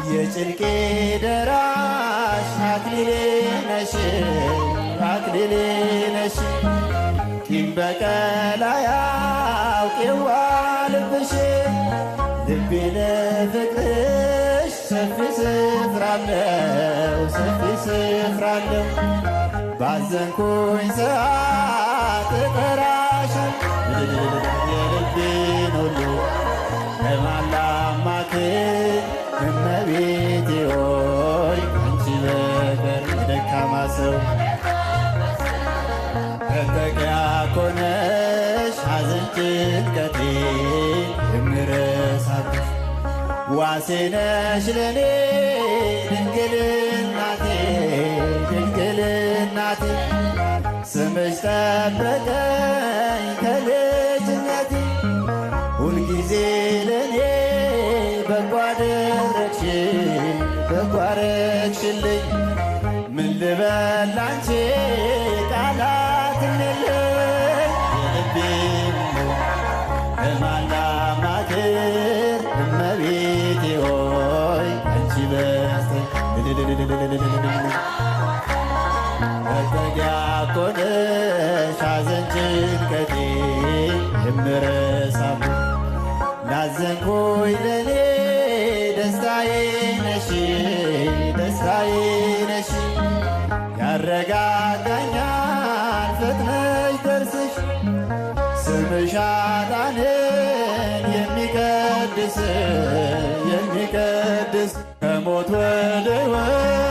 የጭንቄ ደራሽ አክሊሌ ነሽ አክሊሌ ነሽ ቂም በቀል አያውቅ የዋህ ልብሽ ልቤ ለፍቅርሽ ሰፊ ስፍራ አለው ሰፊ ስፍራ አለው ባዘንኩኝ ሰዓት እጠራሻለሁ የልቤን ሁሉ ለማን ላማክር እመቤቴ ሆይ አንቺ በቀር የደካማ ሰው መጠጊያ ኮነሽ ሐዘን ጭንቀቴ የምረሳብሽ ዋሴ ነሽ ለኔ ድንግል እናቴ ድንግል እናቴ ስምሽ ጠበቀኝ ከልጅነቴ ሁልጊዜ ለኔ በጎ አደረግሽ በጎ አረግሽልኝ ምን ልበል ላንቺ ቃላት የለኝ የልቤን ለማን ላማክር እመቤቴ ሆይ አንቺ በስተቀር መጠጊያ ኮነሽ ሐዘን ጭንቀቴ የምረሳብሽ ላዘንኩኝ ለኔ ደስታዬ ነሽ ደስታዬ ነሽ ያረጋጋኛል ፈጥነሽ ደርስሽ ስምሽ ኃጥአንን የሚቀድስ ከሞት ወደ ሕይወት